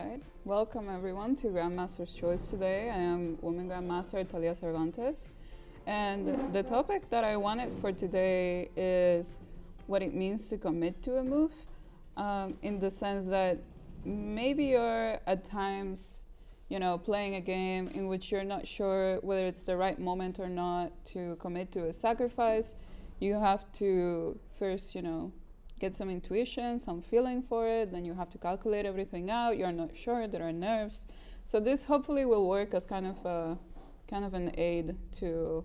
right, welcome everyone to Grandmaster's Choice today. I am Women Grandmaster Thalia Cervantes. And the topic that I wanted for today is what it means to commit to a move, in the sense that maybe you're at times, playing a game in which you're not sure whether it's the right moment or not to commit to a sacrifice. You have to first, get some intuition, some feeling for it, then you have to calculate everything out. You're not sure, there are nerves. So this hopefully will work as kind of an aid to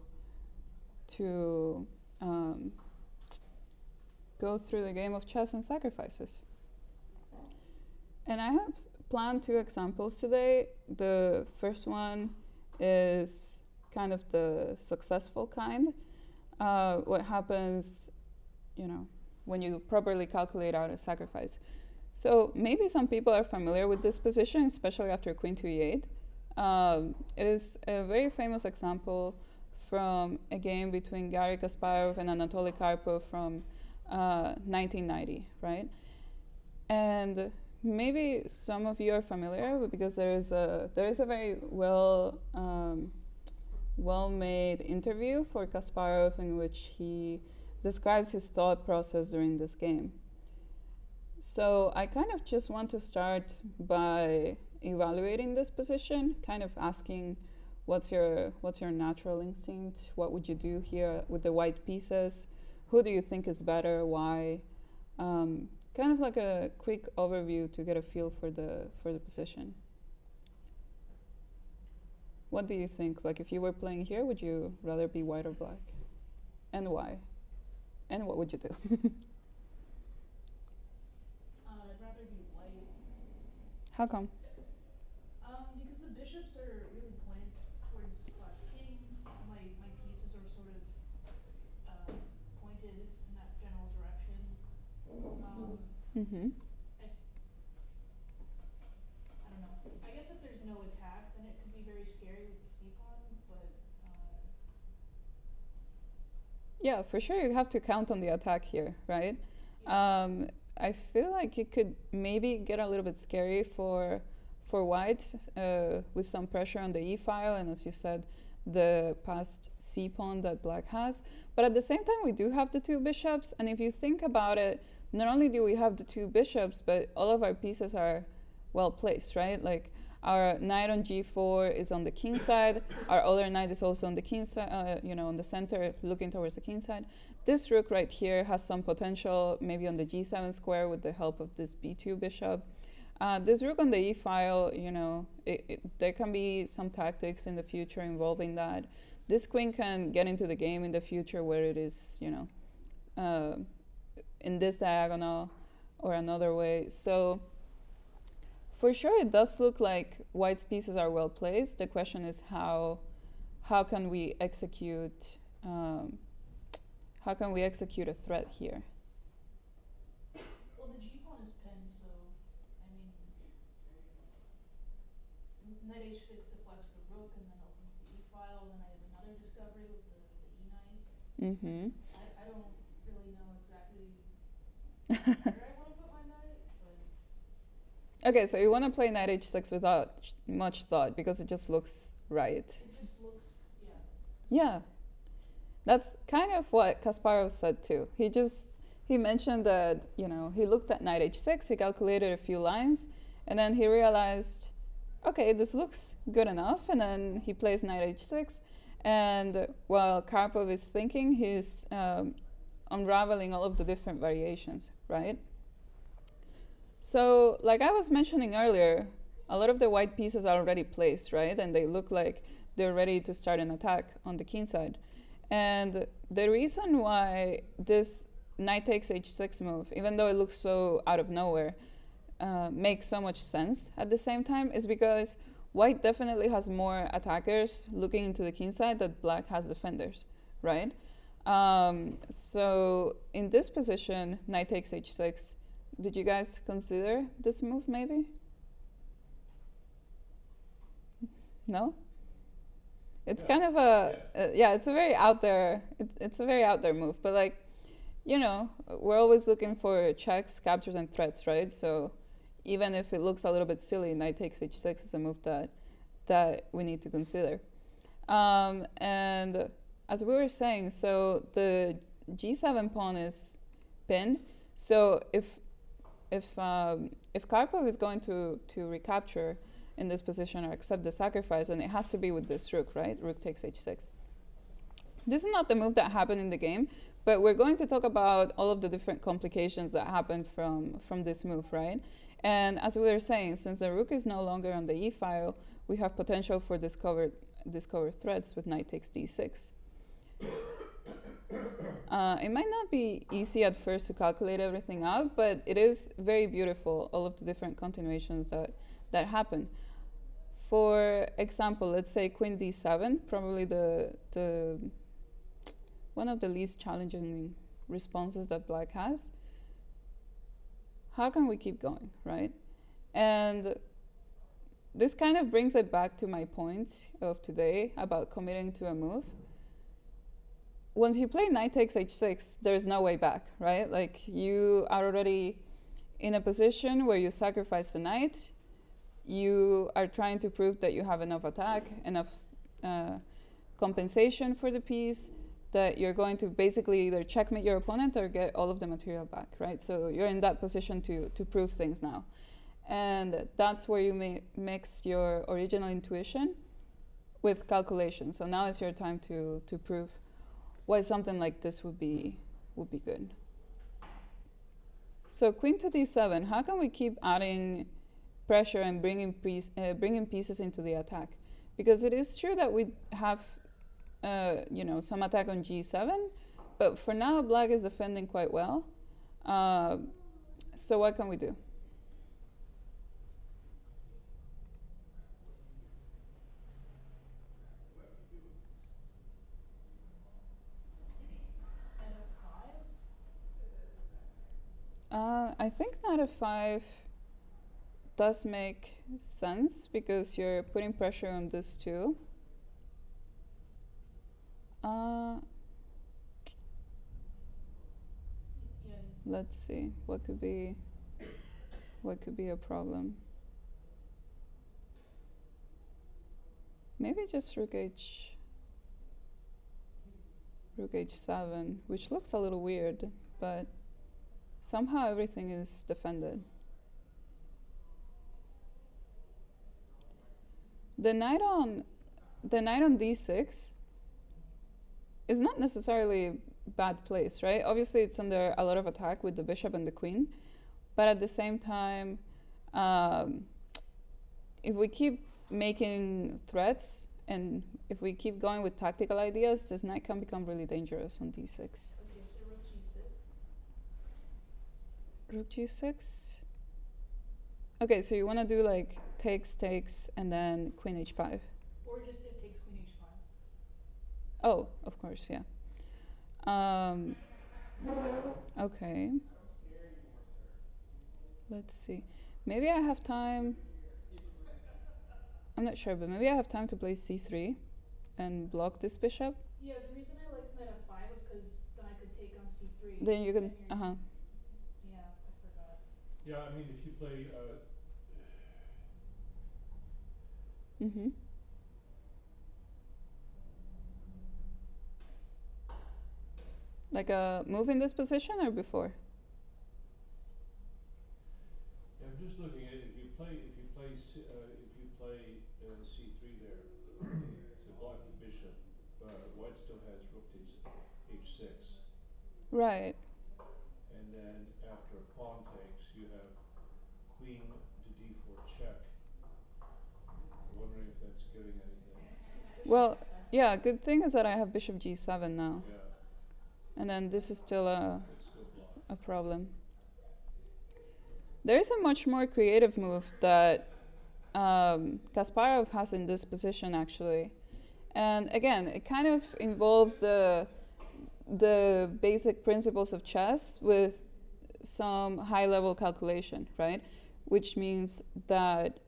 go through the game of chess and sacrifices. And I have planned two examples today. The first one is kind of the successful kind. What happens, when you properly calculate out a sacrifice. So maybe some people are familiar with this position, especially after Queen to E8. It is a very famous example from a game between Garry Kasparov and Anatoly Karpov from 1990, right? And maybe some of you are familiar because there is a very well-made interview for Kasparov in which he describes his thought process during this game. So I kind of just want to start by evaluating this position, kind of asking what's your natural instinct? What would you do here with the white pieces? Who do you think is better? Why? Kind of like a quick overview to get a feel for the position. What do you think? Like if you were playing here, would you rather be white or black? And why? And what would you do? I'd rather be white. How come? Because the bishops are really pointed towards black's king. My pieces are sort of pointed in that general direction. Mm-hmm. I don't know. I guess if there's no attack, then it could be very scary with the c-pawn, but Yeah, for sure you have to count on the attack here, right? yeah. I feel like it could maybe get a little bit scary for white with some pressure on the e-file and, as you said, the passed c-pawn that black has. But at the same time, we do have the two bishops, and if you think about it, not only do we have the two bishops, but all of our pieces are well placed, right? Like our knight on g4 is on the king side. Our other knight is also on the king side, on the center, looking towards the king side. This rook right here has some potential, maybe on the g7 square with the help of this b2 bishop. This rook on the e-file, there can be some tactics in the future involving that. This queen can get into the game in the future where it is, in this diagonal or another way. So for sure, it does look like white's pieces are well placed. The question is how can we execute a threat here? Well, the g-pawn is pinned, so I mean, knight h6 deflects the rook and then opens the e-file. Then I have another discovery with the e-knight. Mm-hmm. I don't really know exactly where I want to put my knight, but Okay, so you want to play knight h6 without much thought because it just looks right. it just looks, yeah. Yeah, that's kind of what Kasparov said too. He mentioned that, he looked at knight h6, he calculated a few lines, and then he realized, okay, this looks good enough, and then he plays knight h6, and while Karpov is thinking, he's unraveling all of the different variations, right? So, like I was mentioning earlier, a lot of the white pieces are already placed, right? And they look like they're ready to start an attack on the king side. And the reason why this knight takes h6 move, even though it looks so out of nowhere, makes so much sense at the same time is because white definitely has more attackers looking into the king side than black has defenders, right? So in this position, knight takes h6. Did you guys consider this move maybe? No? It's kind of it's a very out there, it's a very out there move, but like, we're always looking for checks, captures, and threats, right? So even if it looks a little bit silly, knight takes h6 is a move that we need to consider. And as we were saying, so the g7 pawn is pinned. So if Karpov is going to recapture in this position or accept the sacrifice, then it has to be with this rook, right? Rook takes h6. This is not the move that happened in the game, but we're going to talk about all of the different complications that happen from this move, right? And as we were saying, since the rook is no longer on the e file, we have potential for discover threats with knight takes d6. It might not be easy at first to calculate everything out, but it is very beautiful, all of the different continuations that happen. For example, let's say queen d7, probably the one of the least challenging responses that black has. How can we keep going, right? And this kind of brings it back to my point of today about committing to a move. Once you play knight takes h6, there's no way back, right? Like, you are already in a position where you sacrifice the knight. You are trying to prove that you have enough attack, enough compensation for the piece, that you're going to basically either checkmate your opponent or get all of the material back, right? So you're in that position to prove things now. And that's where you may mix your original intuition with calculation. So now it's your time to prove why something like this would be good. So queen to d7, how can we keep adding pressure and bringing pieces into the attack? Because it is true that we have some attack on g7, but for now black is defending quite well. So what can we do? I think knight f5 does make sense because you're putting pressure on this too. Let's see what could be a problem. Maybe just rook h7, which looks a little weird, but somehow everything is defended. The knight on d6 is not necessarily a bad place, right? Obviously, it's under a lot of attack with the bishop and the queen, but at the same time, if we keep making threats and if we keep going with tactical ideas, this knight can become really dangerous on d6. Okay, so rook g6. Rook g6. Okay, so you want to do like takes, and then queen h5. Or just it takes queen h5. Oh, of course, yeah. Okay. Let's see. Maybe I have time. I'm not sure, but maybe I have time to play c3 and block this bishop. Yeah, the reason I liked knight f5 was because then I could take on c3. Then you can, Yeah, I forgot. Yeah, I mean, if you play, mm-hmm. Like a move in this position or before? I'm just looking at it. If you play c3 there to block the bishop, white still has rook to h6. Right. And then after pawn takes, you have queen to d4 check. I'm wondering if that's giving anything. Well, yeah, good thing is that I have bishop g7 now. Yeah. And then this is still It's still blocked. a problem. There's a much more creative move that Kasparov has in this position, actually. And again, it kind of involves the basic principles of chess with some high-level calculation, right? Which means that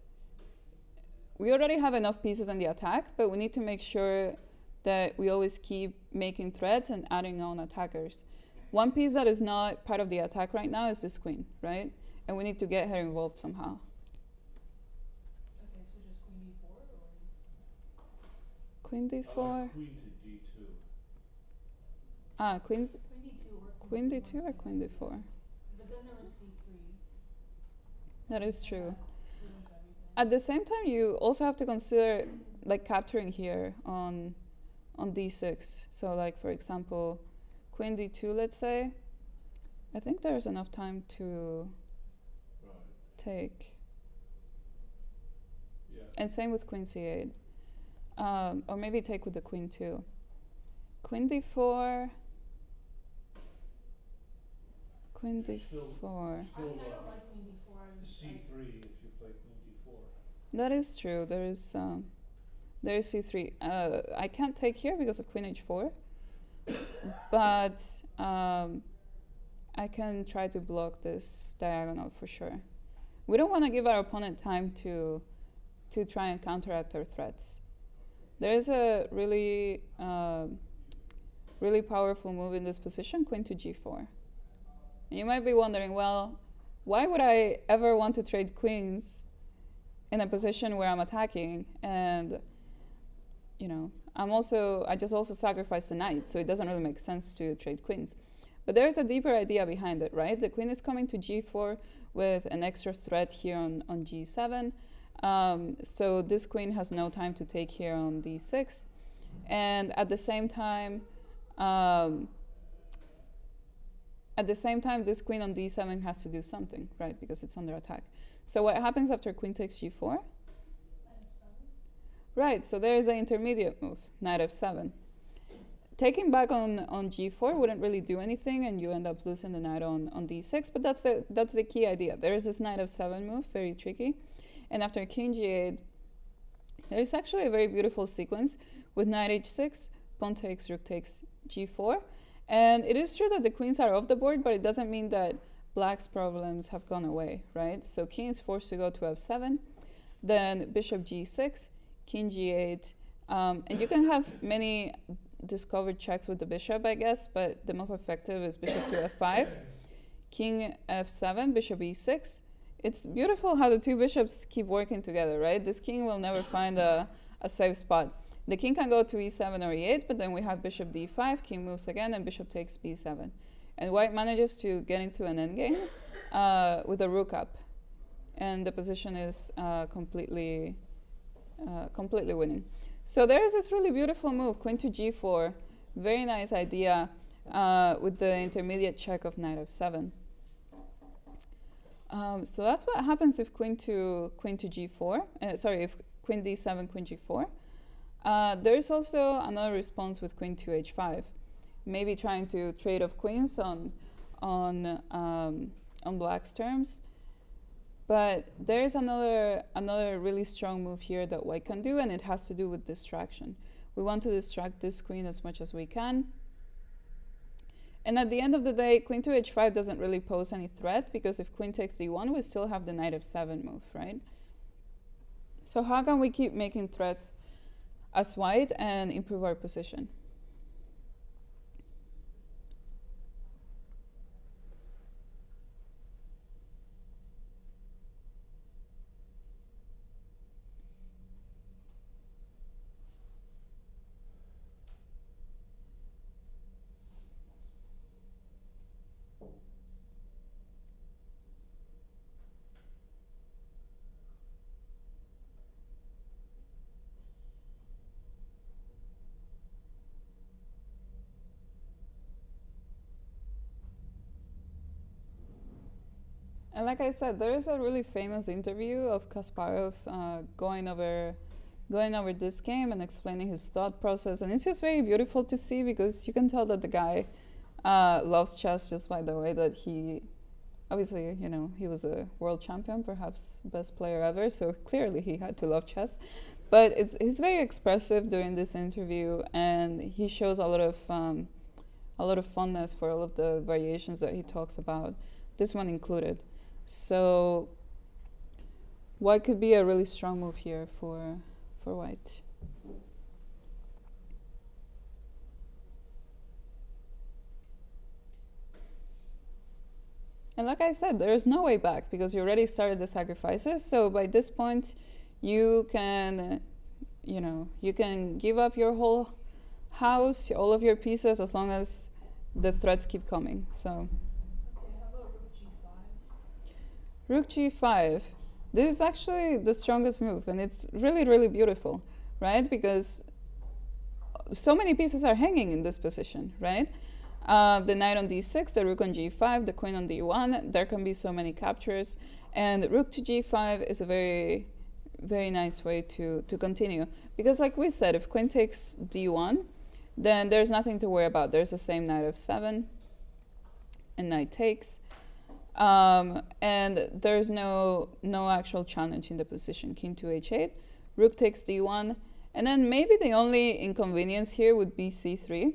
we already have enough pieces in the attack, but we need to make sure that we always keep making threats and adding on attackers. One piece that is not part of the attack right now is this queen, right? and we need to get her involved somehow. Okay, so just queen d4 or? Queen I d4. like queen to d2. Ah, queen Queen d2 or queen c1, d2 or queen d4. But then there was c3. That is and true. That ruins everything. At the same time, you also have to consider like capturing here on d6. So like for example, queen d2, let's say. I think there's enough time to Right. take. Yeah. And same with queen c8. Or maybe take with the queen too. Queen d4. Queen You're still, d4. I still mean, I don't like queen d4. c3 if you play queen d4. That is true. There is c3. I can't take here because of queen h4. But I can try to block this diagonal for sure. We don't want to give our opponent time to try and counteract our threats. There is a really really powerful move in this position, queen to g4. And you might be wondering, well, why would I ever want to trade queens in a position where I'm attacking? And you know, I just also sacrifice the knight, so it doesn't really make sense to trade queens. But there's a deeper idea behind it, right? The queen is coming to g4 with an extra threat here on g7. So this queen has no time to take here on d6. And at the same time, this queen on d7 has to do something, right? Because it's under attack. So what happens after queen takes g4? Knight f7. Right, so there is an intermediate move, knight f7. Taking back on g4 wouldn't really do anything, and you end up losing the knight on d6, but that's the key idea. There is this knight f7 move, very tricky. And after king g8, there is actually a very beautiful sequence with knight h6, pawn takes, rook takes g4. And it is true that the queens are off the board, but it doesn't mean that black's problems have gone away, right? So king is forced to go to f7, then bishop g6, king g8, and you can have many discovered checks with the bishop, I guess, but the most effective is bishop to f5, king f7, bishop e6. It's beautiful how the two bishops keep working together, right? This king will never find a safe spot. The king can go to e7 or e8, but then we have bishop d5, king moves again, and bishop takes b7. And white manages to get into an endgame with a rook up. And the position is completely winning. So there is this really beautiful move, queen to g4. Very nice idea with the intermediate check of knight f7. So that's what happens if queen to g4. If queen d7, queen g4. There is also another response with queen to h5. Maybe trying to trade off queens on black's terms. But there's another really strong move here that white can do, and it has to do with distraction. We want to distract this queen as much as we can. And at the end of the day, queen to h5 doesn't really pose any threat, because if queen takes d1, we still have the knight f7 move, right? So how can we keep making threats as white and improve our position? And like I said, there is a really famous interview of Kasparov going over this game and explaining his thought process, and it's just very beautiful to see, because you can tell that the guy loves chess just by the way that he, obviously, you know, he was a world champion, perhaps best player ever, so clearly he had to love chess. But he's very expressive during this interview, and he shows a lot of fondness for all of the variations that he talks about, this one included. So what could be a really strong move here for white? And like I said, there is no way back because you already started the sacrifices. So by this point, you can, you can give up your whole house, all of your pieces, as long as the threats keep coming. So. Okay, how about Rook g5. This is actually the strongest move, and it's really, really beautiful, right? Because so many pieces are hanging in this position, right? The knight on d6, the rook on g5, the queen on d1. There can be so many captures, and rook to g5 is a very, very nice way to continue. Because like we said, if queen takes d1, then there's nothing to worry about. There's the same knight f7, and knight takes. And there's no actual challenge in the position. King to h8, rook takes d1, and then maybe the only inconvenience here would be c3,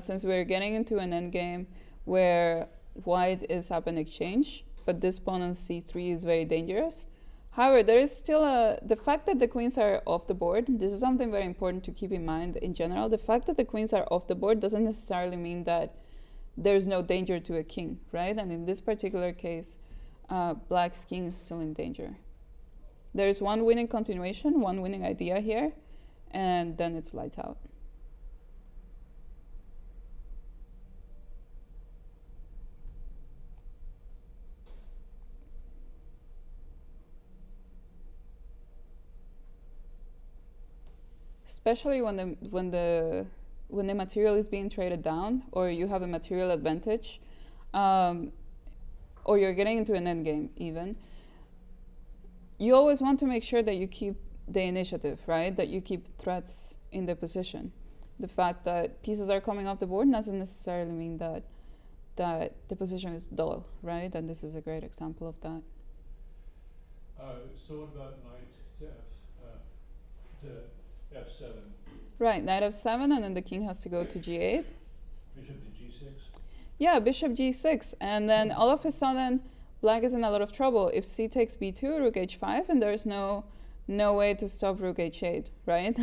since we're getting into an endgame where white is up an exchange, but this pawn on c3 is very dangerous. However, there is still the fact that the queens are off the board. This is something very important to keep in mind in general. The fact that the queens are off the board doesn't necessarily mean that there's no danger to a king, right? And in this particular case, black's king is still in danger. There's one winning continuation, one winning idea here, and then it's lights out. Especially when the material is being traded down, or you have a material advantage, or you're getting into an endgame even, you always want to make sure that you keep the initiative, right? That you keep threats in the position. The fact that pieces are coming off the board doesn't necessarily mean that the position is dull, right? And this is a great example of that. So what about knight to f7? Right, knight f7, and then the king has to go to g8. Bishop to g6? Yeah, bishop g6, and then all of a sudden, black is in a lot of trouble. If c takes b2, rook h5, and there's no way to stop rook h8, right?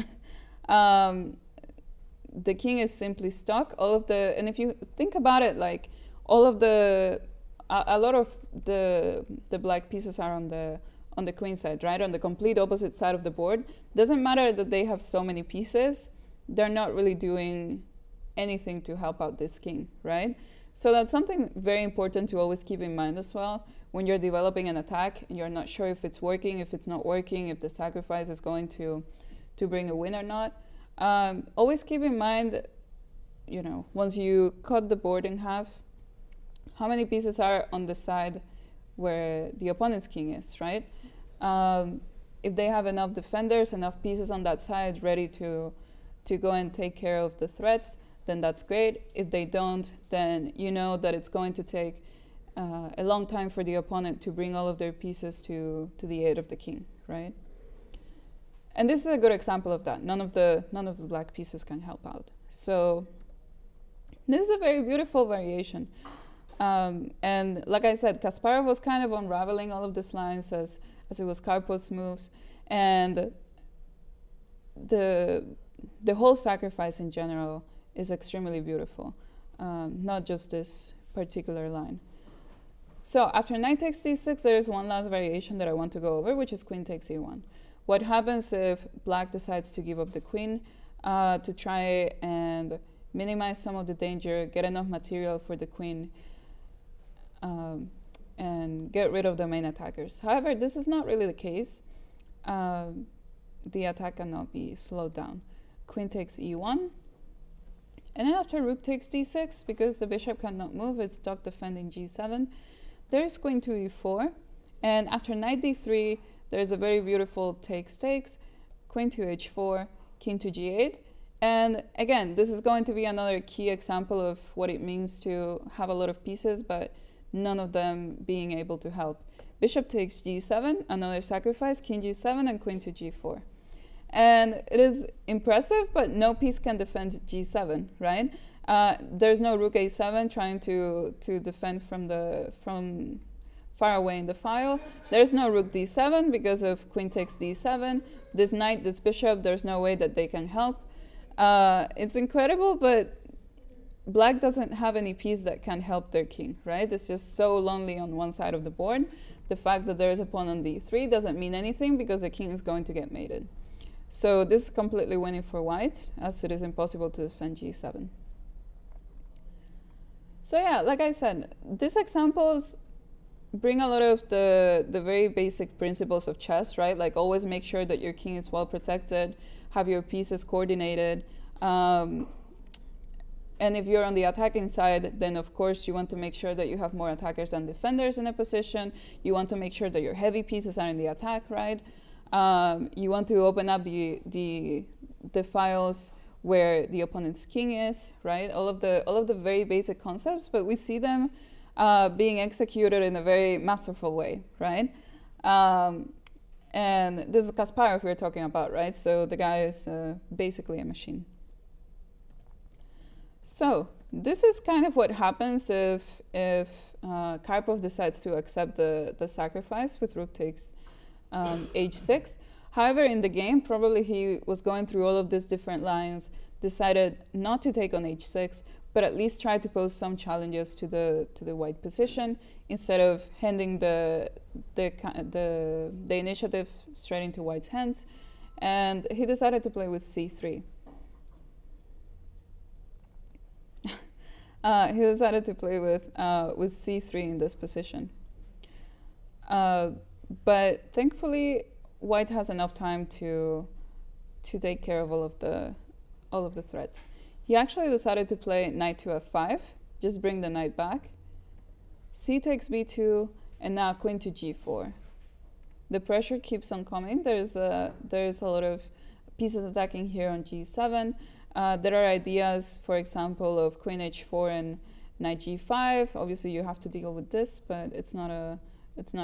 The king is simply stuck. And if you think about it, like a lot of the black pieces are on the queen side, right? On the complete opposite side of the board. Doesn't matter that they have so many pieces, they're not really doing anything to help out this king, right? So that's something very important to always keep in mind as well when you're developing an attack and you're not sure if it's working, if it's not working, if the sacrifice is going to bring a win or not. Always keep in mind, once you cut the board in half, how many pieces are on the side where the opponent's king is, right? If they have enough defenders, enough pieces on that side ready to go and take care of the threats, then that's great. If they don't, then you know that it's going to take a long time for the opponent to bring all of their pieces to the aid of the king, right? And this is a good example of that. None of the black pieces can help out. So this is a very beautiful variation. And like I said, Kasparov was kind of unraveling all of these lines as it was Karpov's moves. And the whole sacrifice in general is extremely beautiful, not just this particular line. So after knight takes d6, there is one last variation that I want to go over, which is queen takes e1. What happens if black decides to give up the queen to try and minimize some of the danger, get enough material for the queen, and get rid of the main attackers. However, this is not really the case. The attack cannot be slowed down. Queen takes e1. And then after rook takes d6, because the bishop cannot move, it's stuck defending g7. There's queen to e4. And after knight d3, there's a very beautiful takes, queen to h4, king to g8. And again, this is going to be another key example of what it means to have a lot of pieces, but none of them being able to help. Bishop takes g7, another sacrifice, king g7, and queen to g4. And it is impressive, but no piece can defend g7, right? There's no rook a7 trying to defend from far away in the file. There's no rook d7 because of queen takes d7. This knight, this bishop, there's no way that they can help. It's incredible, but black doesn't have any piece that can help their king, right? It's just so lonely on one side of the board. The fact that there is a pawn on d3 doesn't mean anything because the king is going to get mated. So this is completely winning for white, as it is impossible to defend g7. So yeah, like I said, these examples bring a lot of the very basic principles of chess, right? Like always make sure that your king is well protected, have your pieces coordinated. And if you're on the attacking side, then of course you want to make sure that you have more attackers than defenders in a position. You want to make sure that your heavy pieces are in the attack, right? You want to open up the files where the opponent's king is, right? All of the very basic concepts, but we see them being executed in a very masterful way, right? And this is Kasparov we're talking about, right? So the guy is basically a machine. So this is kind of what happens if Karpov decides to accept the sacrifice with rook takes h6. However, in the game, probably he was going through all of these different lines, decided not to take on h6, but at least try to pose some challenges to the white position instead of handing the initiative straight into white's hands. And he decided to play with c3. He decided to play with c3 in this position. But thankfully, white has enough time to take care of all of the threats. He actually decided to play knight to f5, just bring the knight back. C takes b2, and now queen to g4. The pressure keeps on coming. There's a lot of pieces attacking here on g7. There are ideas, for example, of queen h4 and knight g5. Obviously, you have to deal with this, but it's not a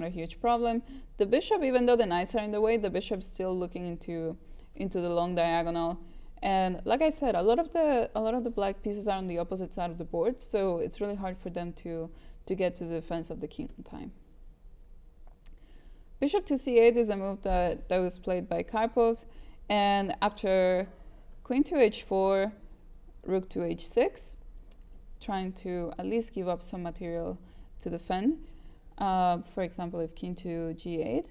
huge problem. The bishop, even though the knights are in the way, the bishop's still looking into the long diagonal. And like I said, a lot of the black pieces are on the opposite side of the board, so it's really hard for them to get to the defense of the king in time. Bishop to c8 is a move that was played by Karpov, and after queen to h4, rook to h6, trying to at least give up some material to defend. For example, if king to g8.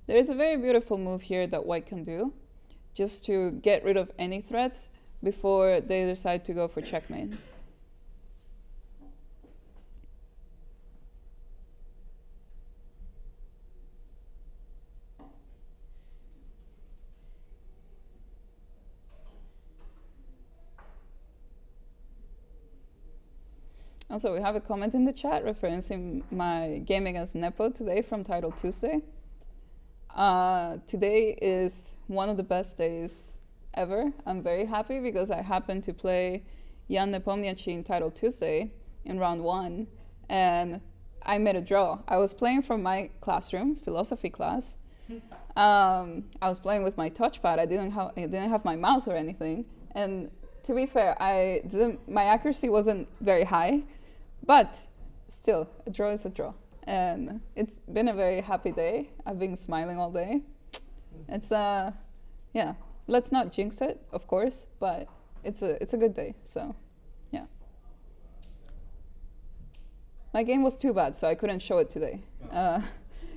There is a very beautiful move here that white can do, just to get rid of any threats before they decide to go for checkmate. Also, we have a comment in the chat referencing my game against Nepo today from Title Tuesday. Today is one of the best days ever. I'm very happy because I happened to play Jan Nepomniachtchi in Title Tuesday in round 1, and I made a draw. I was playing from my classroom, philosophy class. I was playing with my touchpad. I didn't have my mouse or anything. And to be fair, my accuracy wasn't very high, but still, a draw is a draw. And it's been a very happy day. I've been smiling all day. It's yeah. Let's not jinx it, of course, but it's a good day. So, yeah. My game was too bad, so I couldn't show it today.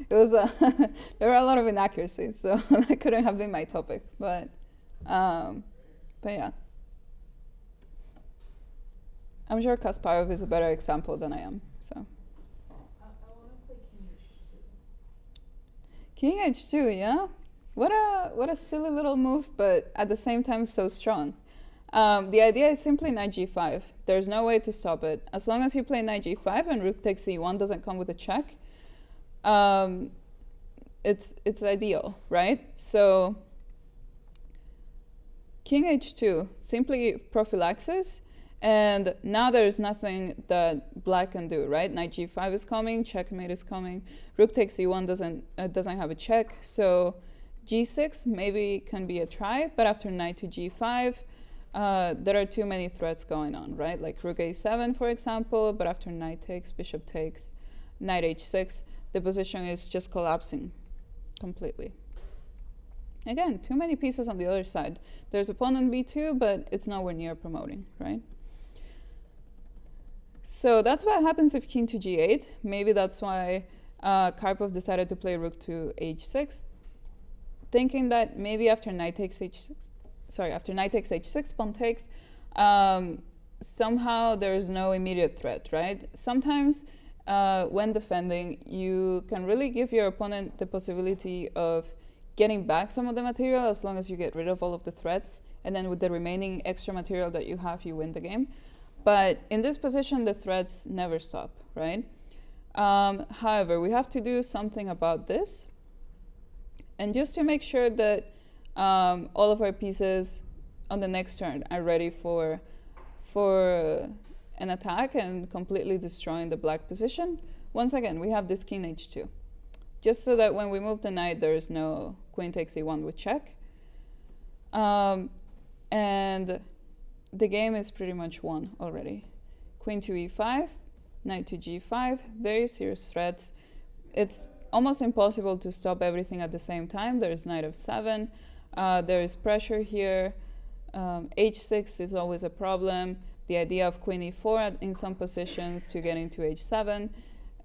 It was there were a lot of inaccuracies, so that couldn't have been my topic. But yeah. I'm sure Kasparov is a better example than I am. So. I want to play King h2, yeah? What a silly little move, but at the same time so strong. The idea is simply knight g5. There's no way to stop it. As long as you play knight g5 and rook takes c1 doesn't come with a check, it's ideal, right? So king h2, simply prophylaxis, and now there's nothing that black can do, right? Knight g5 is coming, checkmate is coming. Rook takes c1 doesn't have a check, so g6 maybe can be a try, but after knight to g5, there are too many threats going on, right? Like rook a7, for example, but after knight takes, bishop takes, knight h6, the position is just collapsing completely. Again, too many pieces on the other side. There's a pawn on b2, but it's nowhere near promoting, right? So that's what happens if king to g8. Maybe that's why Karpov decided to play rook to h6, thinking that maybe after knight takes h6, pawn takes, somehow there is no immediate threat, right? Sometimes when defending, you can really give your opponent the possibility of getting back some of the material as long as you get rid of all of the threats, and then with the remaining extra material that you have, you win the game. But in this position, the threats never stop, right? However, we have to do something about this. And just to make sure that all of our pieces on the next turn are ready for an attack and completely destroying the black position, once again, we have this king h2. Just so that when we move the knight, there is no queen takes e1 with check. And the game is pretty much won already. Queen to e5, knight to g5, very serious threats. It's almost impossible to stop everything at the same time. There's knight f7, there is pressure here, h6 is always a problem. The idea of queen e4 in some positions to get into h7.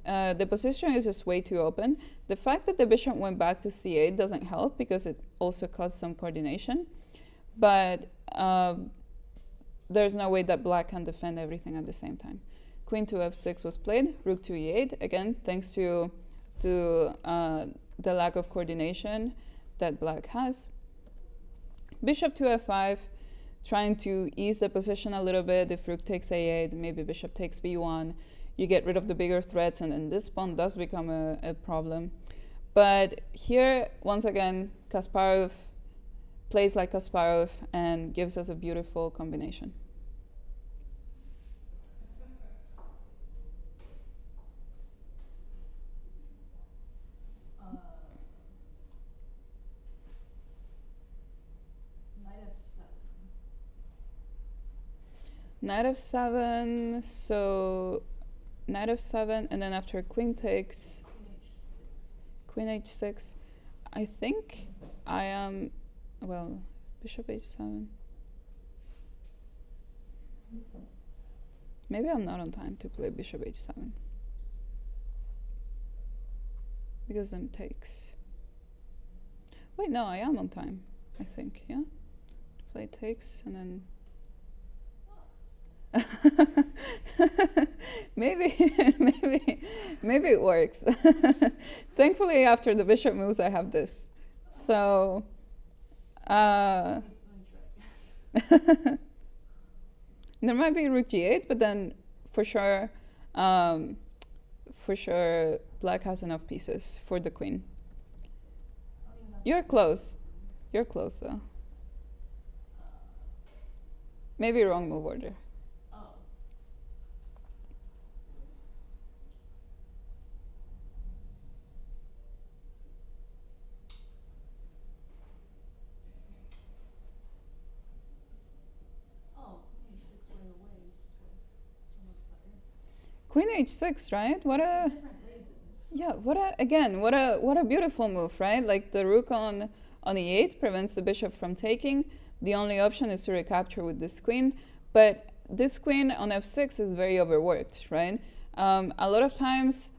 The position is just way too open. The fact that the bishop went back to c8 doesn't help because it also caused some coordination. But there's no way that black can defend everything at the same time. Queen to f6 was played, rook to e8, again, thanks to the lack of coordination that black has. Bishop to f5, trying to ease the position a little bit. If rook takes a8, maybe bishop takes b1, you get rid of the bigger threats, and then this pawn does become a problem. But here, once again, Kasparov plays like Kasparov and gives us a beautiful combination. Knight f7, so knight f7, and then after queen takes, queen h6. I think I am, well, bishop h7. Maybe I'm not on time to play bishop h7. Because then takes. Wait, no, I am on time, I think, yeah? Play takes, and then maybe it works. Thankfully, after the bishop moves, I have this. So, there might be rook g8, but then for sure, black has enough pieces for the queen. You're close. You're close, though. Maybe wrong move order. Queen h6, right? What a beautiful move, right? Like the rook on e8 prevents the bishop from taking. The only option is to recapture with this queen, but this queen on f6 is very overworked, right? A lot of times,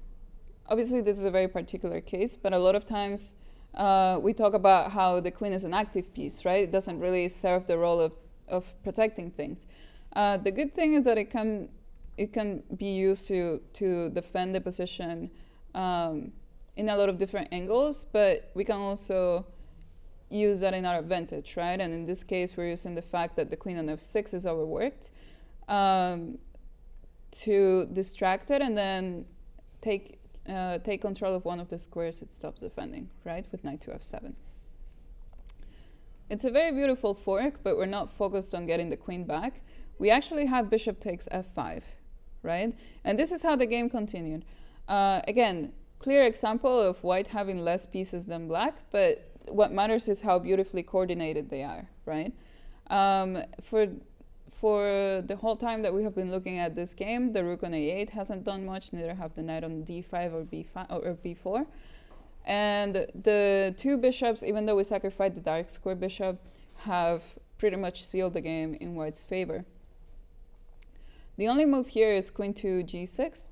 obviously this is a very particular case, but a lot of times we talk about how the queen is an active piece, right? It doesn't really serve the role of protecting things. The good thing is that it can be used to defend the position in a lot of different angles, but we can also use that in our advantage, right? And in this case, we're using the fact that the queen on f6 is overworked to distract it and then take control of one of the squares it stops defending, right? With knight to f7. It's a very beautiful fork, but we're not focused on getting the queen back. We actually have bishop takes f5, right? And this is how the game continued. Again, clear example of white having less pieces than black, but what matters is how beautifully coordinated they are, right? For the whole time that we have been looking at this game, the rook on a8 hasn't done much, neither have the knight on d5 or b5 or b4. And the two bishops, even though we sacrificed the dark square bishop, have pretty much sealed the game in white's favor. The only move here is queen to g6.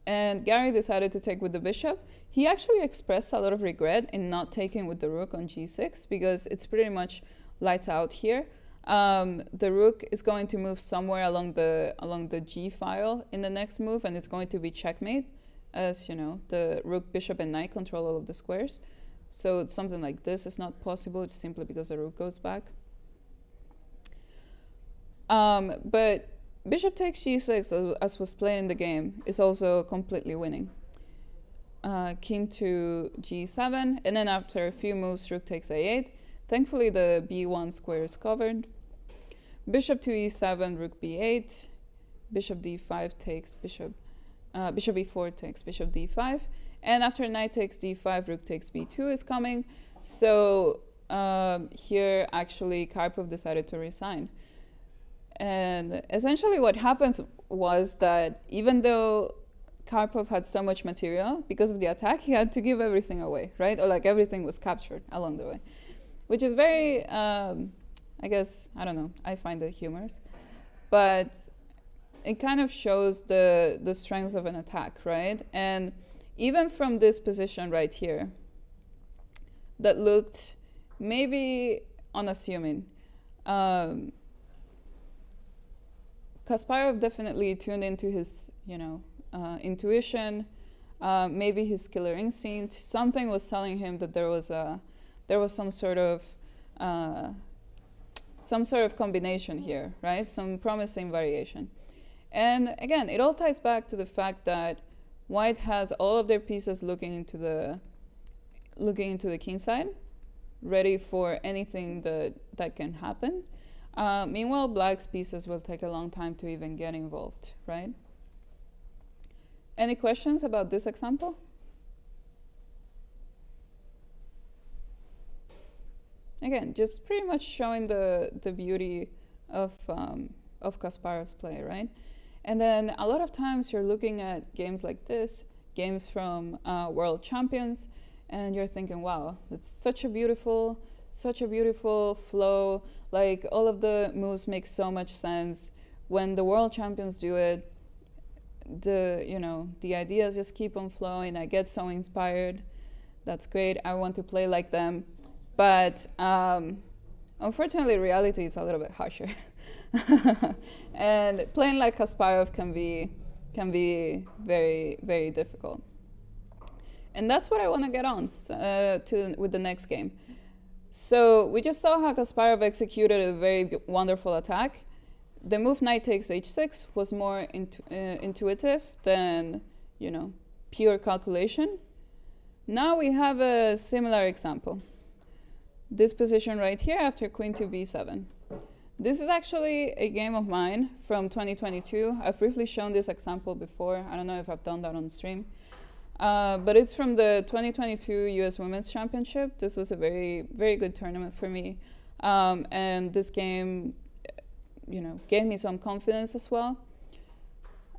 And Garry decided to take with the bishop. He actually expressed a lot of regret in not taking with the rook on g6 because it's pretty much lights out here. The rook is going to move somewhere along the g file in the next move, and it's going to be checkmate, as you know, the rook, bishop, and knight control all of the squares. So something like this is not possible, it's simply because the rook goes back. But bishop takes g6, as was played in the game, is also completely winning. King to g7, and then after a few moves, rook takes a8. Thankfully, the b1 square is covered. Bishop to e7, rook b8. Bishop d5 takes bishop. Bishop e4 takes bishop d5. And after knight takes d5, rook takes b2 is coming. So here, actually, Karpov decided to resign. And essentially what happened was that even though Karpov had so much material, because of the attack, he had to give everything away, right? Or like everything was captured along the way. Which is very, I guess, I don't know, I find it humorous. But it kind of shows the strength of an attack, right? And even from this position right here, that looked maybe unassuming, Kasparov definitely tuned into his, intuition, maybe his killer instinct. Something was telling him that there was some sort of combination here, right? Some promising variation. And again, it all ties back to the fact that White has all of their pieces looking into the king side, ready for anything that can happen. Meanwhile, Black's pieces will take a long time to even get involved, right? Any questions about this example? Again, just pretty much showing the beauty of Kasparov's play, right? And then a lot of times you're looking at games like this, games from world champions, and you're thinking, wow, it's such a beautiful flow. Like all of the moves make so much sense. When the world champions do it, the ideas just keep on flowing. I get so inspired. That's great. I want to play like them. But unfortunately, reality is a little bit harsher. And playing like Kasparov can be very, very difficult. And that's what I want to get on with the next game. So we just saw how Kasparov executed a very wonderful attack. The move knight takes h6 was more intuitive than, pure calculation. Now we have a similar example. This position right here after queen to b7. This is actually a game of mine from 2022. I've briefly shown this example before. I don't know if I've done that on stream. But it's from the 2022 US Women's Championship. This was a very, very good tournament for me. And this game, gave me some confidence as well.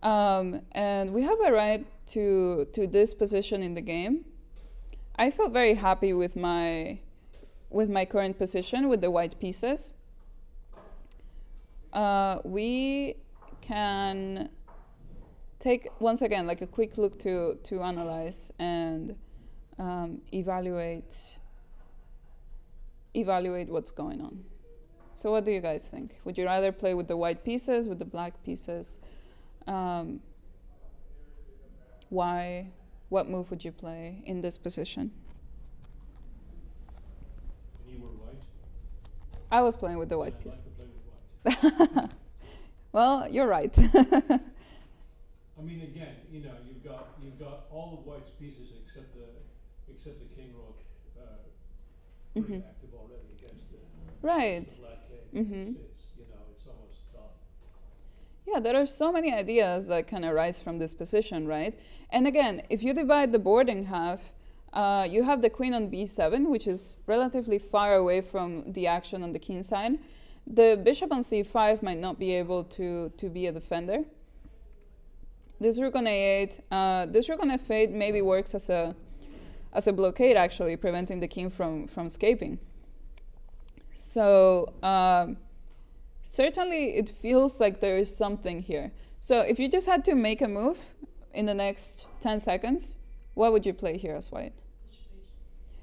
And we have a right to this position in the game. I felt very happy with my current position with the white pieces. We can take once again like a quick look to analyze and evaluate what's going on. So what do you guys think? Would you rather play with the white pieces, with the black pieces? Why? What move would you play in this position? And you were white? I was playing with the white piece. I'd like to play with white. Well, you're right. I mean, again, you've got all of White's pieces except the king rook pretty active already against the Right. black king. It's almost done. Yeah, there are so many ideas that can arise from this position, right? And again, if you divide the board in half, you have the queen on b7, which is relatively far away from the action on the king side. The bishop on c5 might not be able to be a defender. This rook on a8, this rook on f8 maybe works as a blockade, actually, preventing the king from escaping. So certainly it feels like there is something here. So if you just had to make a move in the next 10 seconds, what would you play here as white?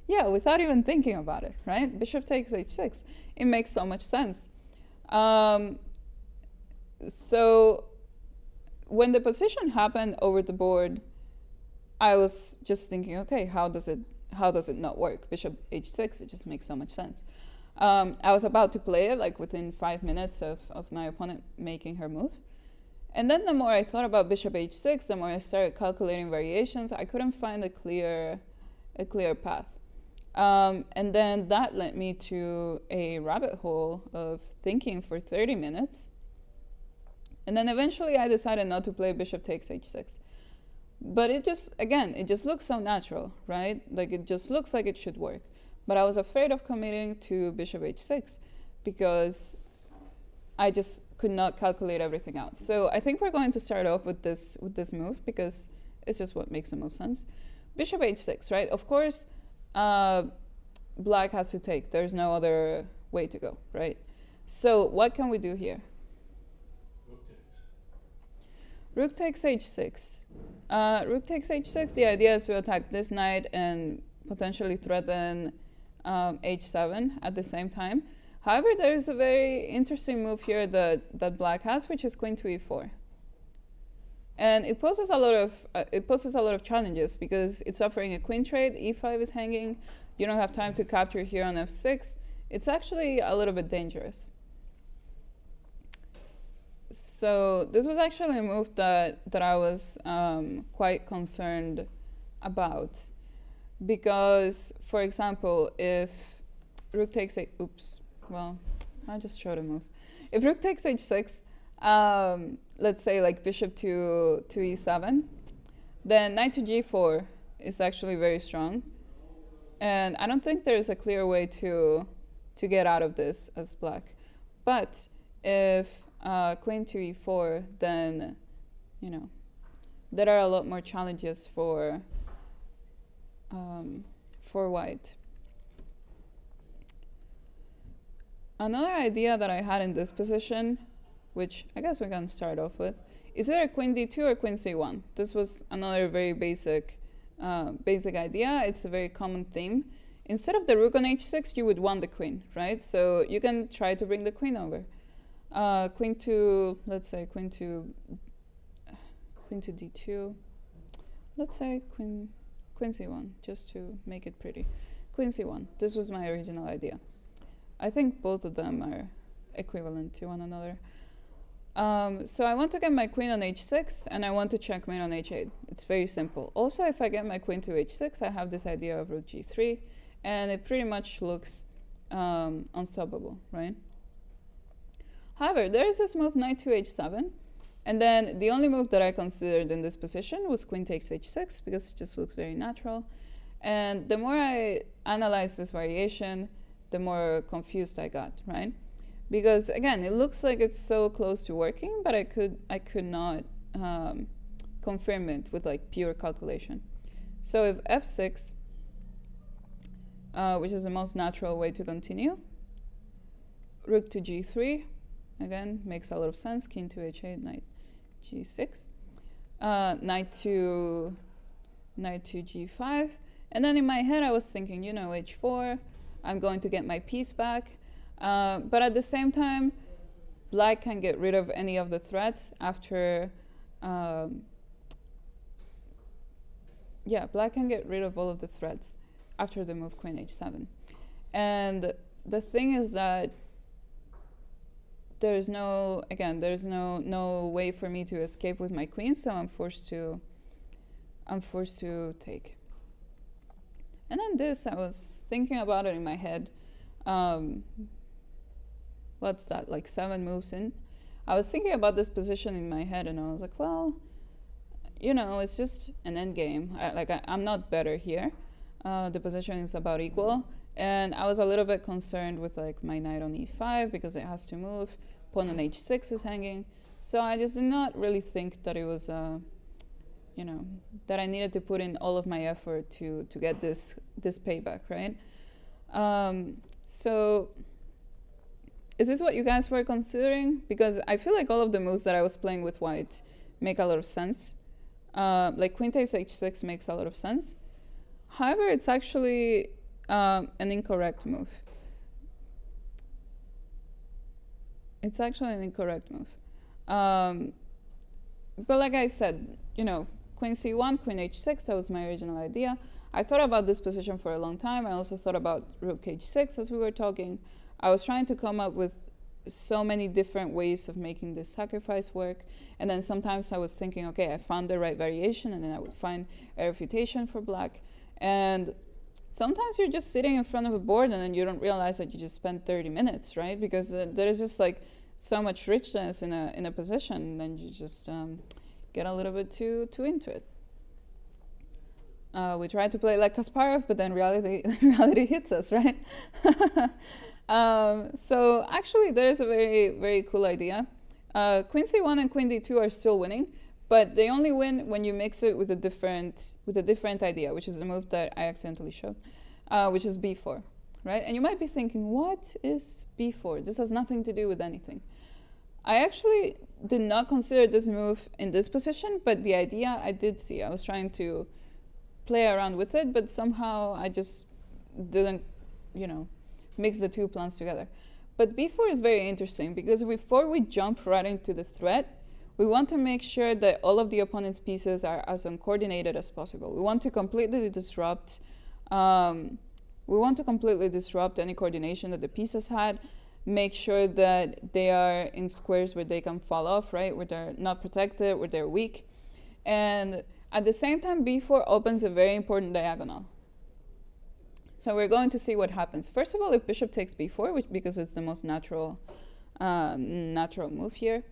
Yeah, without even thinking about it, right? Bishop takes h6. It makes so much sense. So when the position happened over the board, I was just thinking, okay, how does it not work? Bishop h6, it just makes so much sense. I was about to play it like within 5 minutes of my opponent making her move. And then the more I thought about bishop h6, the more I started calculating variations. I couldn't find a clear path. And then that led me to a rabbit hole of thinking for 30 minutes. And then eventually I decided not to play bishop takes h6. But it just looks so natural, right? Like it just looks like it should work. But I was afraid of committing to bishop h6 because I just could not calculate everything out. So I think we're going to start off with this move because it's just what makes the most sense. Bishop h6, right? Of course, black has to take. There's no other way to go, right? So what can we do here? Rook takes h6. Rook takes h6, the idea is to attack this knight and potentially threaten h7 at the same time. However, there is a very interesting move here that black has, which is queen to e4. And it poses a lot of challenges because it's offering a queen trade, e5 is hanging, you don't have time to capture here on f6. It's actually a little bit dangerous. So this was actually a move that I was quite concerned about because, for example, if rook takes I just showed a move. If rook takes h6, let's say like bishop to e7, then knight to g4 is actually very strong. And I don't think there's a clear way to get out of this as black. But if queen to e4, then, there are a lot more challenges for white. Another idea that I had in this position, which I guess we can start off with, is either queen d2 or queen c1. This was another very basic idea. It's a very common theme. Instead of the rook on h6, you would want the queen, right? So you can try to bring the queen over. Queen to d2. Let's say queen c1, just to make it pretty. Queen c1. This was my original idea. I think both of them are equivalent to one another. So I want to get my queen on h6, and I want to checkmate on h8. It's very simple. Also, if I get my queen to h6, I have this idea of rook g3, and it pretty much looks unstoppable, right? However, there is this move knight to h7, and then the only move that I considered in this position was queen takes h6 because it just looks very natural. And the more I analyzed this variation, the more confused I got, right? Because again, it looks like it's so close to working, but I could not confirm it with like pure calculation. So if f6, which is the most natural way to continue, rook to g3, again, makes a lot of sense. King to h8, knight g6, knight to g5, and then in my head I was thinking, h4. I'm going to get my piece back, but at the same time, black can get rid of any of the threats after. Black can get rid of all of the threats after the move queen h7, and the thing is that there's no way for me to escape with my queen, so I'm forced to take. And then this, I was thinking about it in my head. What's that, like 7 moves in? I was thinking about this position in my head, and I was like, well, it's just an end game. I'm not better here. The position is about equal. And I was a little bit concerned with like my knight on e5 because it has to move. Pawn on h6 is hanging. So I just did not really think that it was, that I needed to put in all of my effort to get this payback, right? So Is this what you guys were considering? Because I feel like all of the moves that I was playing with white make a lot of sense. Like queen takes h6 makes a lot of sense. However, it's actually an incorrect move. It's actually an incorrect move. But like I said, you know, queen c1, queen h6, that was my original idea. I thought about this position for a long time. I also thought about rook h6 as we were talking. I was trying to come up with so many different ways of making this sacrifice work. And then sometimes I was thinking, okay, I found the right variation, and then I would find a refutation for black. And sometimes you're just sitting in front of a board and then you don't realize that you just spent 30 minutes, right? Because there is just like so much richness in a position, and then you just get a little bit too into it. We try to play like Kasparov, but then reality hits us, right? So actually, there's a very, very cool idea. Queen c1 and queen d2 are still winning, but they only win when you mix it with a different idea, which is the move that I accidentally showed, which is b4, right? And you might be thinking, what is b4? This has nothing to do with anything. I actually did not consider this move in this position, but the idea I did see. I was trying to play around with it, but somehow I just didn't, you know, mix the two plans together. But b4 is very interesting because before we jump right into the threat, we want to make sure that all of the opponent's pieces are as uncoordinated as possible. We want to completely disrupt any coordination that the pieces had, make sure that they are in squares where they can fall off, right? Where they're not protected, where they're weak. And at the same time, b4 opens a very important diagonal. So we're going to see what happens. First of all, if bishop takes b4, because it's the most natural move here.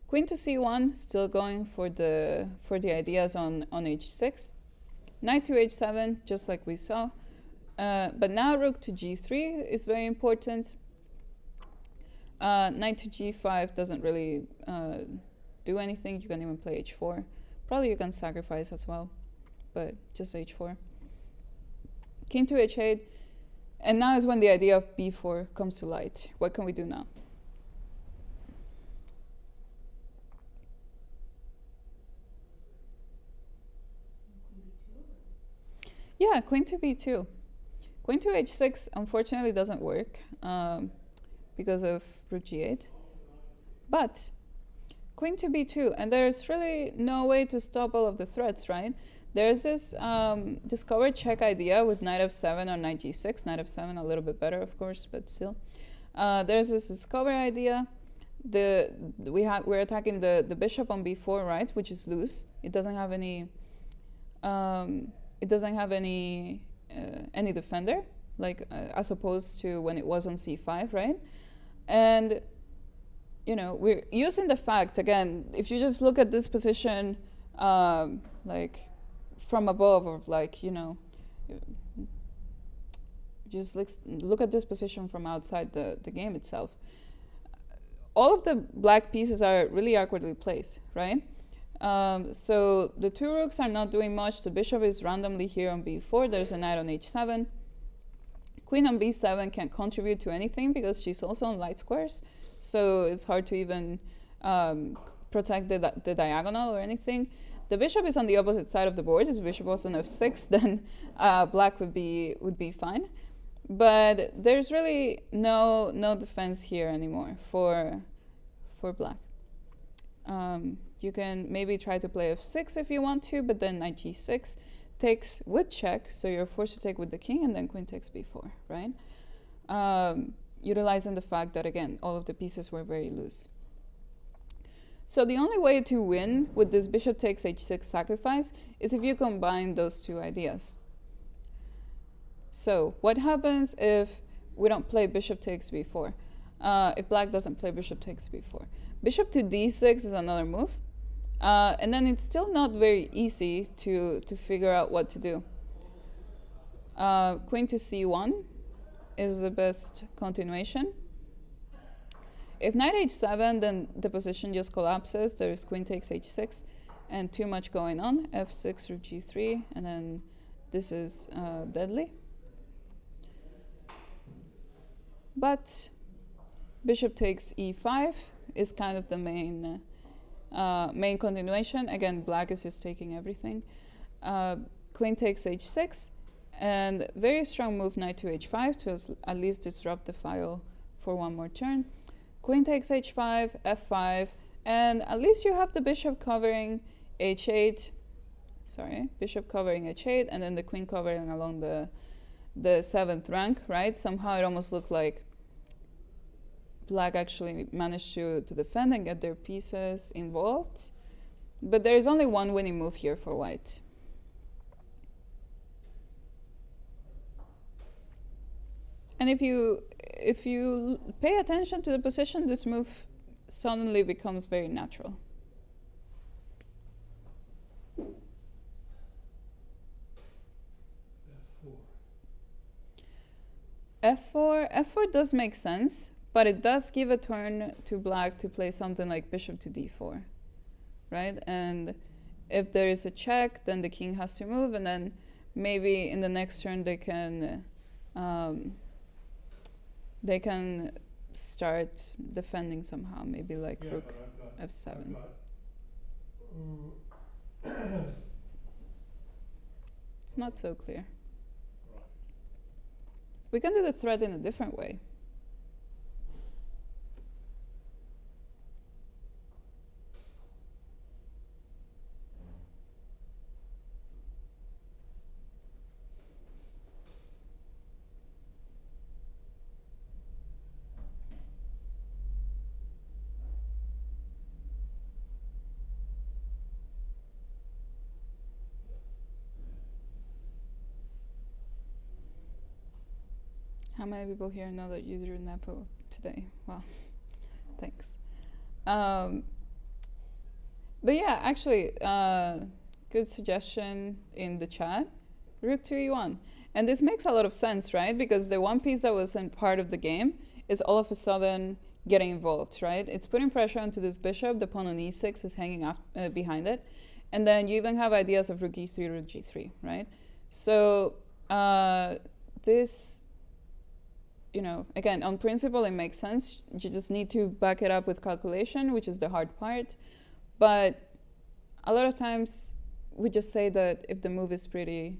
Queen to c1, still going for the ideas on h6. Knight to h7, just like we saw. But now rook to g3 is very important. Knight to g5 doesn't really do anything. You can even play h4. Probably you can sacrifice as well, but just h4. King to h8. And now is when the idea of b4 comes to light. What can we do now? Yeah, queen to b2. Queen to h6 unfortunately doesn't work because of rook g8. But queen to b2, and there's really no way to stop all of the threats, right? There's this discover check idea with knight f7 or knight g6. Knight f7 a little bit better, of course, but still. There's this discover idea. We're attacking the bishop on b4, right, which is loose. It doesn't have any. Any defender, like as opposed to when it was on c5, right? And you know, we're using the fact again. If you just look at this position, like from above, or like, you know, just look at this position from outside the game itself. All of the black pieces are really awkwardly placed, right? So the two rooks are not doing much. The bishop is randomly here on b4. There's a knight on h7. Queen on b7 can't contribute to anything because she's also on light squares. So it's hard to even protect the diagonal or anything. The bishop is on the opposite side of the board. If the bishop was on f6, then black would be fine. But there's really no defense here anymore for black. You can maybe try to play f6 if you want to, but then knight g6 takes with check, so you're forced to take with the king, and then queen takes b4, right? Utilizing the fact that, again, all of the pieces were very loose. So the only way to win with this bishop takes h6 sacrifice is if you combine those two ideas. So what happens if we don't play bishop takes b4? If black doesn't play bishop takes b4. Bishop to d6 is another move. And then it's still not very easy to figure out what to do. Queen to c1 is the best continuation. If knight h7, then the position just collapses. There's queen takes h6 and too much going on. f6 through g3, and then this is deadly. But bishop takes e5 is kind of the main continuation. Again, black is just taking everything. Queen takes h6, and very strong move knight to h5 to at least disrupt the file for one more turn. Queen takes h5, f5, and at least you have the bishop covering h8. Sorry, bishop covering h8, and then the queen covering along the 7th rank, right? Somehow it almost looked like black actually managed to defend and get their pieces involved. But there is only one winning move here for white. And if you pay attention to the position, this move suddenly becomes very natural. F4 does make sense, but it does give a turn to black to play something like bishop to d4, right? And if there is a check, then the king has to move, and then maybe in the next turn they can start defending somehow, maybe like rook f7. It's not so clear. We can do the threat in a different way. How many people here know that you drew Nepo today? Well, thanks. But yeah, actually, good suggestion in the chat. Rook to e1. And this makes a lot of sense, right? Because the one piece that wasn't part of the game is all of a sudden getting involved, right? It's putting pressure onto this bishop. The pawn on e6 is hanging behind it. And then you even have ideas of rook e3, rook g3, right? So this... You know, again, on principle, it makes sense. You just need to back it up with calculation, which is the hard part. But a lot of times, we just say that if the move is pretty,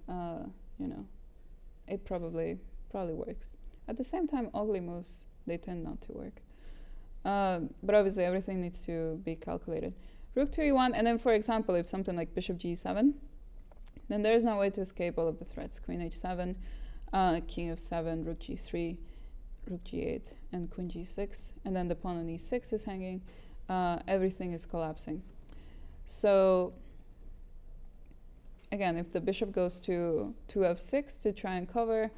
you know, it probably works. At the same time, ugly moves, they tend not to work. But obviously, everything needs to be calculated. Rook to e1, and then, for example, if something like bishop g7, then there is no way to escape all of the threats. Queen h7. King f7, rook g3, rook g8, and queen g6, and then the pawn on e6 is hanging. Everything is collapsing. So again, if the bishop goes to f6 to try and cover,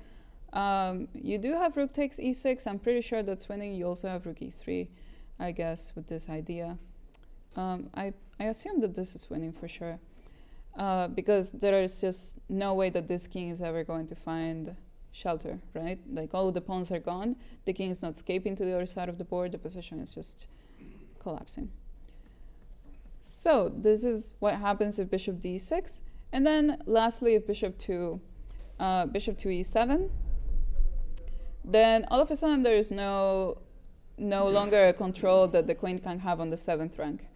you do have rook takes e6. I'm pretty sure that's winning. You also have rook e3, I guess, with this idea. I assume that this is winning for sure. Because there is just no way that this king is ever going to find shelter, right? Like all of the pawns are gone, the king is not escaping to the other side of the board, the position is just collapsing. So this is what happens if bishop d6, and then lastly, if bishop to e7, then all of a sudden there is no longer a control that the queen can have on the 7th rank.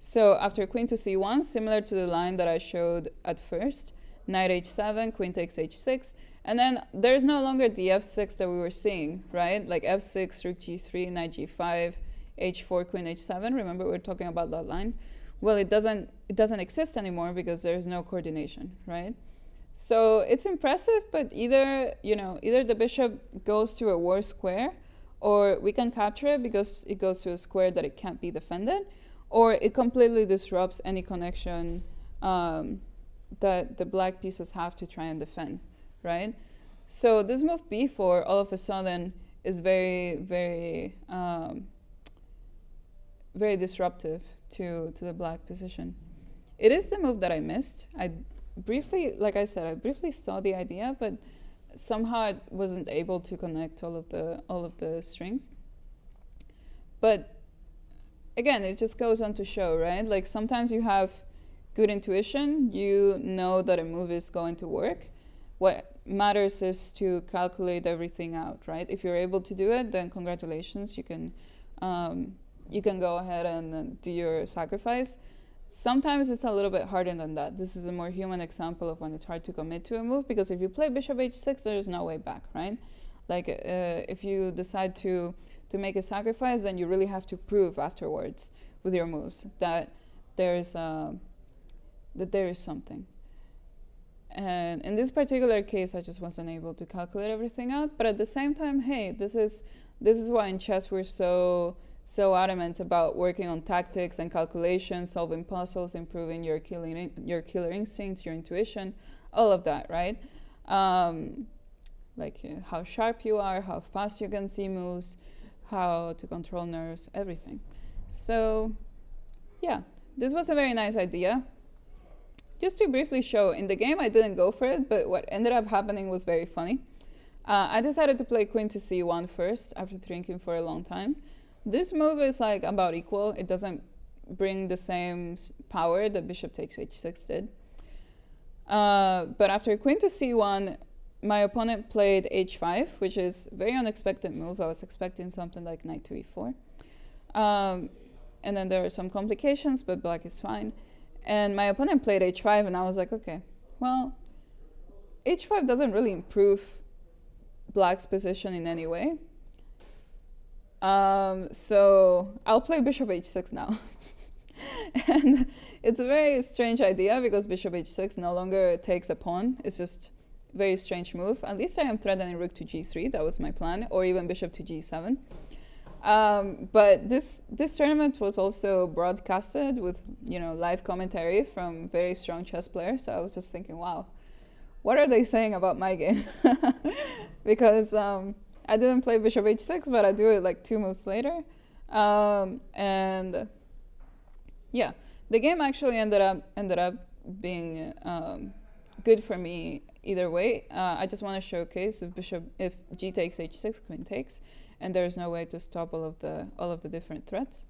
So after queen to c1, similar to the line that I showed at first, knight h7, queen takes h6, and then there's no longer the f6 that we were seeing, right? Like f6, rook g3, knight g5, h4, queen h7. Remember we were talking about that line? Well, it doesn't exist anymore because there's no coordination, right? So it's impressive, but either the bishop goes to a worse square, or we can capture it because it goes to a square that it can't be defended, or it completely disrupts any connection that the black pieces have to try and defend, right? So this move b4 all of a sudden is very, very, very disruptive to the black position. It is the move that I missed. I briefly saw the idea, but somehow I wasn't able to connect all of the strings. But again, it just goes on to show, right? Like sometimes you have good intuition, you know that a move is going to work. What matters is to calculate everything out, right? If you're able to do it, then congratulations, you can go ahead and do your sacrifice. Sometimes it's a little bit harder than that. This is a more human example of when it's hard to commit to a move, because if you play bishop h6, there's no way back, right? Like if you decide to make a sacrifice, then you really have to prove afterwards with your moves that there is something. And in this particular case, I just wasn't able to calculate everything out. But at the same time, hey, this is why in chess we're so adamant about working on tactics and calculations, solving puzzles, improving your killer instincts, your intuition, all of that, right? Like how sharp you are, how fast you can see moves, how to control nerves, everything. So, yeah, this was a very nice idea. Just to briefly show, in the game I didn't go for it, but what ended up happening was very funny. I decided to play queen to c1 first, after thinking for a long time. This move is like about equal. It doesn't bring the same power that bishop takes h6 did. But after queen to c1, my opponent played h5, which is a very unexpected move. I was expecting something like knight to e4. And then there are some complications, but black is fine. And my opponent played h5, and I was like, okay, well, h5 doesn't really improve black's position in any way. So I'll play bishop h6 now. And it's a very strange idea, because bishop h6 no longer takes a pawn. It's just a very strange move. At least I am threatening rook to g3. That was my plan. Or even bishop to g7. But this tournament was also broadcasted with, live commentary from very strong chess players. So I was just thinking, wow, what are they saying about my game? Because I didn't play bishop h6, but I do it like 2 moves later. And yeah, the game actually ended up being good for me either way. I just want to showcase if g takes h6, queen takes, and there's no way to stop all of the different threats.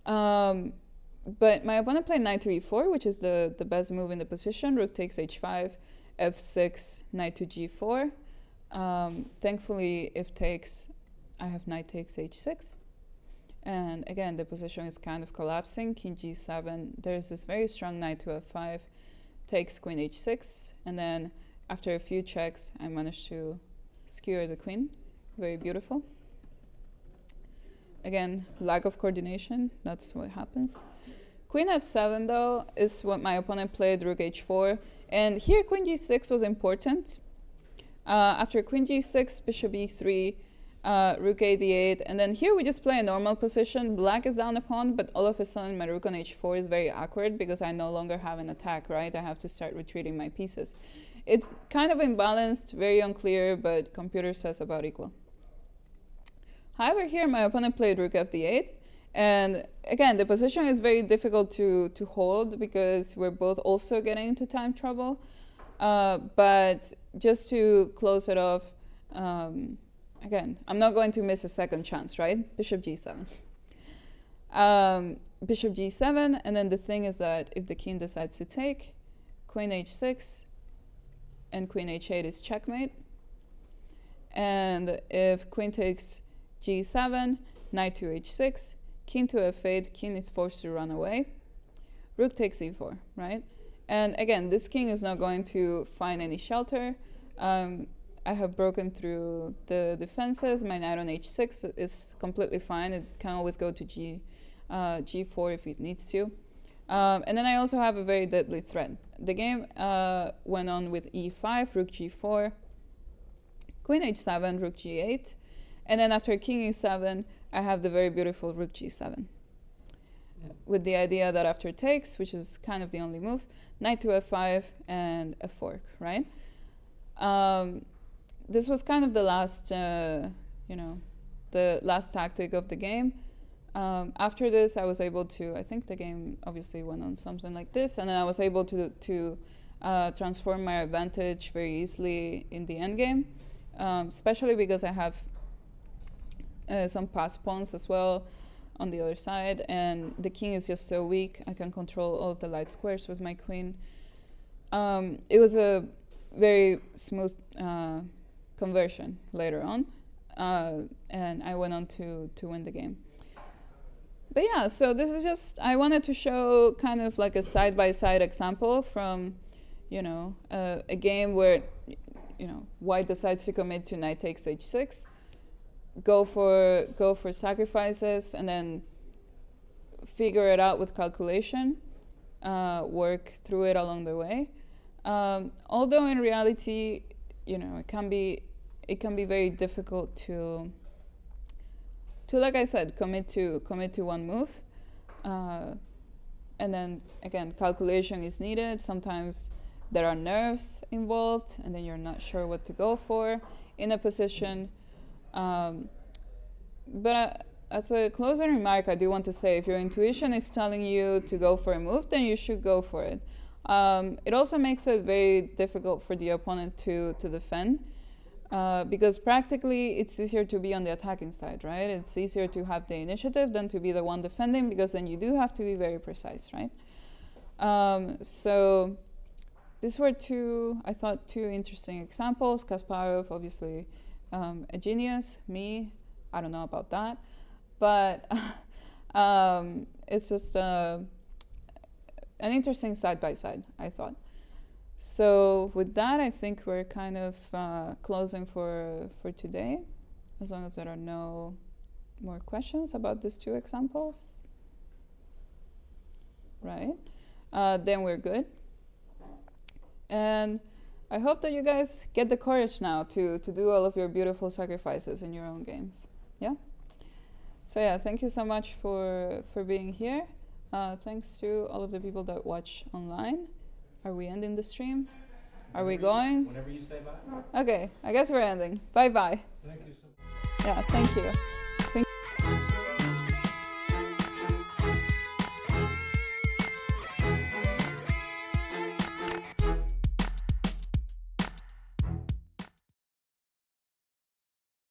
But my opponent played knight to e4, which is the best move in the position. Rook takes h5, f6, knight to g4. Thankfully, if takes, I have knight takes h6. And again, the position is kind of collapsing. King g7, there's this very strong knight to f5, takes queen h6, and then after a few checks, I managed to skewer the queen. Very beautiful. Again, lack of coordination, that's what happens. Queen f7, though, is what my opponent played, rook h4. And here, queen g6 was important. After queen g6, bishop e3, rook a d8, and then here we just play a normal position. Black is down a pawn, but all of a sudden my rook on h4 is very awkward because I no longer have an attack, right? I have to start retreating my pieces. It's kind of imbalanced, very unclear, but computer says about equal. However, here my opponent played rook f d8, and again, the position is very difficult to hold because we're both also getting into time trouble. But just to close it off, again, I'm not going to miss a second chance, right? Bishop g7. Bishop g7, and then the thing is that if the king decides to take, queen h6, and queen h8 is checkmate. And if queen takes g7, knight to h6, king to f8, king is forced to run away. Rook takes e4, right? And again, this king is not going to find any shelter. I have broken through the defenses. My knight on h6 is completely fine. It can always go to g4 if it needs to. And then I also have a very deadly threat. The game went on with e5, rook g4, queen h7, rook g8. And then after king e7, I have the very beautiful rook g7. With the idea that after takes, which is kind of the only move, knight to f5 and a fork, right? This was kind of the last, the last tactic of the game. After this, I was able to, I think the game obviously went on something like this, and then I was able to transform my advantage very easily in the endgame, especially because I have some pass pawns as well on the other side, and the king is just so weak. I can control all of the light squares with my queen. It was a very smooth conversion later on, and I went on to win the game. But yeah, so this is just, I wanted to show kind of like a side-by-side example from, a game where, white decides to commit to knight takes h6, go for sacrifices, and then figure it out with calculation, work through it along the way. Although in reality, it can be very difficult to like I said, commit to one move, and then again, calculation is needed. Sometimes there are nerves involved, and then you're not sure what to go for in a position. But as a closing remark, I do want to say, if your intuition is telling you to go for a move, then you should go for it. It also makes it very difficult for the opponent to defend, because practically it's easier to be on the attacking side, right? It's easier to have the initiative than to be the one defending, because then you do have to be very precise, right? So these were two interesting examples. Kasparov, obviously a genius. Me, I don't know about that. But it's just an interesting side-by-side, I thought. So with that, I think we're kind of closing for today, as long as there are no more questions about these two examples. Right? Then we're good. And I hope that you guys get the courage now to do all of your beautiful sacrifices in your own games. Yeah? So yeah, thank you so much for being here. Thanks to all of the people that watch online. Are we ending the stream? Are we going? Whenever you say bye. Okay, I guess we're ending. Bye-bye. Thank you so much. Yeah, thank you.